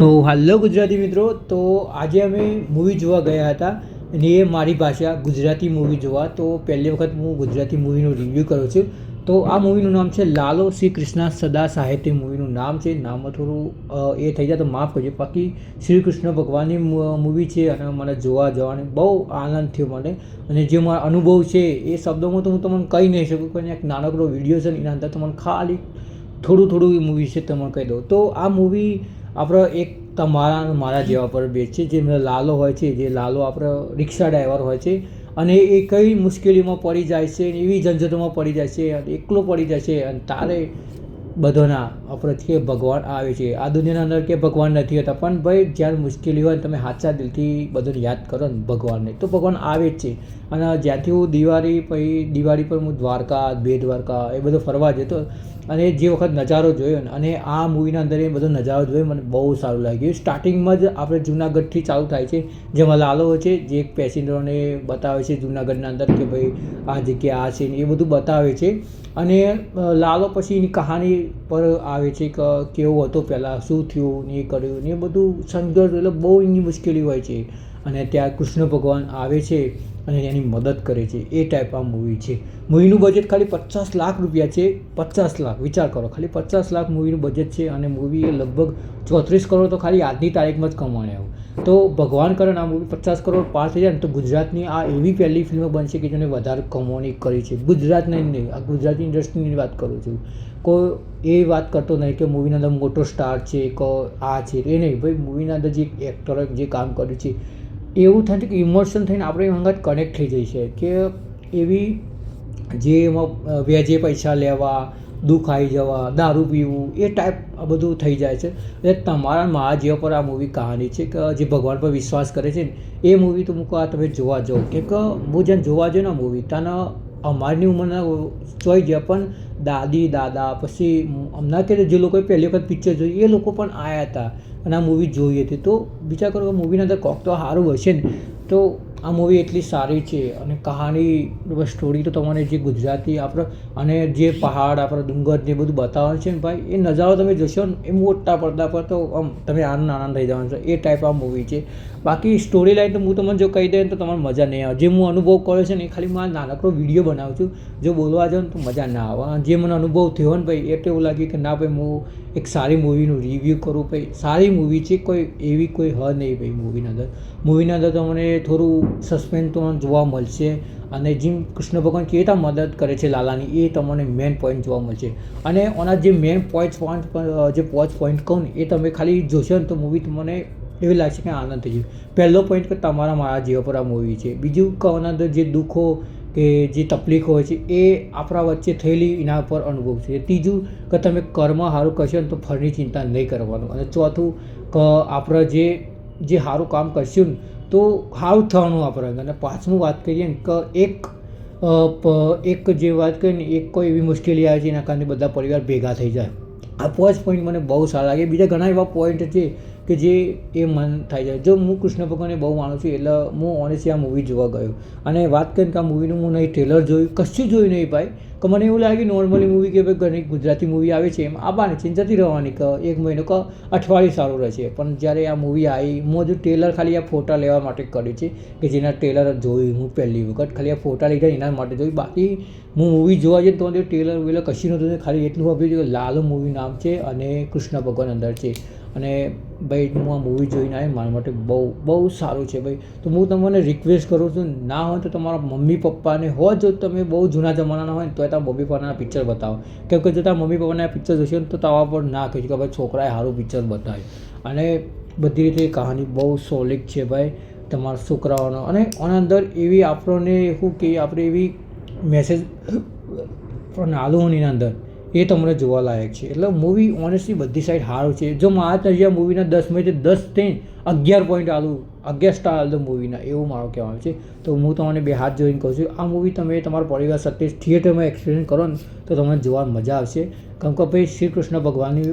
તો હાલો ગુજરાતી મિત્રો, તો આજે અમે મૂવી જોવા ગયા હતા અને એ મારી ભાષા ગુજરાતી મૂવી જોવા. તો પહેલી વખત હું ગુજરાતી મૂવીનું રિવ્યૂ કરું છું. તો આ મૂવીનું નામ છે લાલો શ્રી કૃષ્ણ સદા સાહિત્ય મૂવીનું નામ છે. નામમાં થોડું એ થઈ જાય તો માફ કરજો. બાકી શ્રી કૃષ્ણ ભગવાનની મૂવી છે અને મને જોવા જવાની બહુ આનંદ થયો મને. અને જે મારો અનુભવ છે એ શબ્દોમાં તો હું તમને કહી નહીં શકું, પણ એક નાનકડો વિડીયો છે ને એના અંદર તમને ખાલી થોડું એ મૂવી છે તમને કહી દઉં. તો આ મૂવી આપણો એક તમારા મારા જેવા પર બેઝ છે. જે લાલો હોય છે, જે લાલો આપણો રિક્ષા ડ્રાઈવર હોય છે અને એ કઈ મુશ્કેલીમાં પડી જાય છે, એવી ઝંઝટોમાં પડી જાય છે અને એકલો પડી જાય છે. અને તારે બધાના આપણે કે ભગવાન આવે છે આ દુનિયાના અંદર, કે ભગવાન નથી હોતા, પણ ભાઈ જ્યારે મુશ્કેલી હોય તમે સાચા દિલથી બધાને યાદ કરો ને ભગવાનને, તો ભગવાન આવે જ છે. અને જ્યાંથી હું દિવાળી પર હું દ્વારકા, બેટ દ્વારકા એ બધો ફરવા જતો અને જે વખત નજારો જોયો ને, અને આ મૂવીના અંદર એ બધો નજારો જોયો મને બહુ સારું લાગ્યું. સ્ટાર્ટિંગમાં જ આપણે જુનાગઢથી ચાલુ થાય છે, જેમાં લાલો છે જે એક પેસેન્જરોને બતાવે છે જુનાગઢના અંદર કે ભાઈ આ જગ્યા આ છે ને એ બધું બતાવે છે. અને લાલો પછી એની કહાની પર આવે છે કે કેવો હતો પહેલાં, શું થયું ને એ કર્યું ને એ બધું સંઘર્ષ, એટલે બહુ એની મુશ્કેલી હોય છે. અને ત્યાં કૃષ્ણ ભગવાન આવે છે અને એની મદદ કરે છે. એ ટાઈપ આ મૂવી છે. મૂવીનું બજેટ ખાલી 50 લાખ રૂપિયા છે. 50 લાખ, વિચાર કરો, ખાલી 50 લાખ મૂવીનું બજેટ છે. અને મૂવીએ લગભગ 34 કરોડ તો ખાલી આજની તારીખમાં જ કમાણ્યા. તો ભગવાન કરે ને આ મૂવી 50 કરોડ પાર થઈ જાય ને, તો ગુજરાતની આ એવી પહેલી ફિલ્મ બનશે કે જેને વધારે કમાણી કરી છે. ગુજરાતની નહીં, આ ગુજરાતી ઇન્ડસ્ટ્રીની વાત કરું છું. કોઈ એ વાત કરતો નહીં કે મૂવીના અંદર મોટો સ્ટાર છે કે આ છે, એ નહીં ભાઈ. મૂવીના અંદર જે એક્ટરોએ જે કામ કર્યું છે એવું થાય છે કે ઇમોશન થઈને આપણે હંગાત કનેક્ટ થઈ જઈએ છીએ કે એવી જે એમાં વ્યાજે પૈસા લેવા, દુઃખ આવી જવા, દારૂ પીવું, એ ટાઈપ આ બધું થઈ જાય છે. એટલે તમારા મારા જેવા પર આ મૂવી કહાની છે કે જે ભગવાન પર વિશ્વાસ કરે છે ને એ મૂવી તો મૂકો આ તમે જોવા જાઓ. કેમ કે હું જેને જોવા જોઈએ ને મૂવી ત્યાંના અમારી ઉંમરના જોઈ ગયા, પણ દાદી દાદા પછી હમણાં કે જે લોકોએ પહેલી વખત પિક્ચર જોઈ એ લોકો પણ આવ્યા હતા અને આ મૂવી જોઈ હતી. તો વિચાર કરો કે મૂવીના અંદર કોક તો સારું હશે ને. તો આ મૂવી એટલી સારી છે અને કહાની સ્ટોરી તો તમને જે ગુજરાતી આપણે અને જે પહાડ આપણે ડુંગર જે બધું બતાવવાનું છે ને ભાઈ, એ નજારો તમે જોશો ને એ મોટા પડદા પર તો આમ તમે આનંદ થઈ જવાનું છે. એ ટાઈપ આ મૂવી છે. બાકી સ્ટોરી લાઈન તો હું તમને જો કહી દઉં તો તમારે મજા નહીં આવે. જે હું અનુભવ કર્યો છે ને એ ખાલી મારા નાનકડો વિડીયો બનાવું છું. જો બોલવા જાઉં ને તો મજા ના આવે. જે મને અનુભવ થયો ને ભાઈ, એટલે એવું લાગ્યું કે ના ભાઈ હું એક સારી મૂવીનું રિવ્યૂ કરું. ભાઈ સારી મૂવી છે, કોઈ એવી કોઈ હ નહીં ભાઈ. મૂવીના અંદર તમને થોડું સસ્પેન્સ તો જોવા મળશે. અને જેમ કૃષ્ણ ભગવાન કેવી રીતે મદદ કરે છે લાલાની, એ તમને મેન પોઈન્ટ જોવા મળશે. અને ઓના જે મેન જે પોઈન્ટ કહું ને એ તમે ખાલી જોશો ને તો મૂવી તમને એવી લાગશે કે આનંદ થઈ જાય. પહેલો પોઈન્ટ કે તમારા મારા જીવા પર આ મૂવી છે. બીજું કે આના અંદર જે દુઃખો કે જે તકલીફો હોય છે એ આપણા વચ્ચે થયેલી એના પર અનુભવ છે. ત્રીજું કે તમે કર્મ સારું કરશો ને તો ફળની ચિંતા નહીં કરવાનું. અને ચોથું કે આપણે જે સારું કામ કરશું ને તો સારું થવાનું આપણે. અને પાંચમું વાત કરીએ ને કે એક જે વાત કરીએ ને, એક કોઈ એવી મુશ્કેલી આવે છે એના કારણે બધા પરિવાર ભેગા થઈ જાય. આ 5 પોઈન્ટ મને બહુ સારા લાગે. બીજા ઘણા એવા પોઈન્ટ છે કે જે એ મન થાય જાય. જો હું કૃષ્ણ ભગવાનને બહુ માનું છું એટલે હું ઓનેસ્ટલી આ મૂવી જોવા ગયો. અને વાત કરીને કે આ મૂવીનું હું નહીં ટ્રેલર જોયું, કશું જોયું નહીં ભાઈ. કે મને એવું લાગ્યું નોર્મલી મૂવી કે ભાઈ ઘણી ગુજરાતી મૂવી આવે છે એમ આવવાની છે જતી રહેવાની, કે એક મહિનો કે અઠવાડિયું સારું રહેશે. પણ જ્યારે આ મૂવી આવી, હું હજુ ટ્રેલર ખાલી આ ફોટા લેવા માટે કર્યું છે કે જેના ટ્રેલર જોયું હું પહેલી વખત, ખાલી આ ફોટા લીધા એના માટે જોયું. બાકી હું મૂવી જોવા જઈએ તો ટ્રેલર વેલર કશું નહોતું. ખાલી એટલું વાપર્યું કે લાલો મૂવી નામ છે અને કૃષ્ણ ભગવાન અંદર છે. અને ભાઈ હું આ મૂવી જોઈને આવી, મારા માટે બહુ સારું છે ભાઈ. તો હું તમને રિક્વેસ્ટ કરું છું, ના હોય તો તમારા મમ્મી પપ્પાને હો, જો તમે બહુ જૂના જમાનાના હોય ને તો તમારા મમ્મી પપ્પાના પિક્ચર બતાવો. કેમ કે જો તમારા મમ્મી પપ્પાના પિક્ચર જોશો ને તો તમારા પર ના કહેજો કે ભાઈ છોકરાએ સારું પિક્ચર બતાવ્યું. અને બધી રીતે કહાની બહુ સોલિડ છે ભાઈ તમારા છોકરાઓનો. અને આના અંદર એવી આપણને શું કે આપણે એવી મેસેજ પણ આલું એના અંદર એ તમને જોવા લાયક છે. એટલે મૂવી ઓનેસ્ટલી બધી સાઈડ સારું છે. જો મારા તરીકે મૂવીના 10માંથી 10 થઈને 11 પોઈન્ટ આલું, 11 સ્ટાર આલું મૂવીના, એવું મારું કહેવાનું છે. તો હું તમને બે હાથ જોઈને કહું છું, આ મૂવી તમે તમારા પરિવાર સાથે થિયેટરમાં એક્સપિરિયન્સ કરો ને તો તમને જોવા મજા આવશે. કેમ કે ભાઈ શ્રી કૃષ્ણ ભગવાનની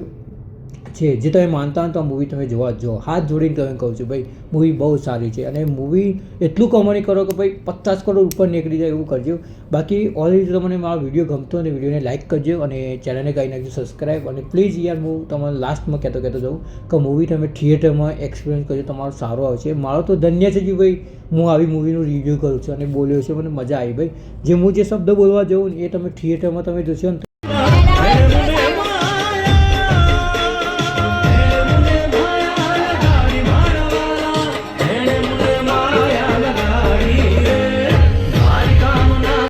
છે જે તમે માનતા હોય તો આ મૂવી તમે જોવા જ જો હાથ જોડીને તમે કહું છું ભાઈ મૂવી બહુ સારી છે અને મૂવી એટલું કમાણી કરો કે ભાઈ 50 કરોડ ઉપર નીકળી જાય એવું કરજો. બાકી ઓલરેડી તમને મારો વિડીયો ગમતો અને વિડીયોને લાઇક કરજો અને ચેનલને કરી નાખજો સબસ્ક્રાઈબ. અને પ્લીઝ યાર હું તમને લાસ્ટમાં કહેતો જાઉં કે મૂવી તમે થિયેટરમાં એક્સપિરિયન્સ કરજો, તમારો સારો આવશે. મારો તો ધન્ય છે કે ભાઈ હું આવી મૂવીનું રિવ્યૂ કરું છું અને બોલ્યો છે, મને મજા આવી ભાઈ. હું જે શબ્દ બોલવા જાઉં ને એ તમે થિયેટરમાં તમે જોશો ને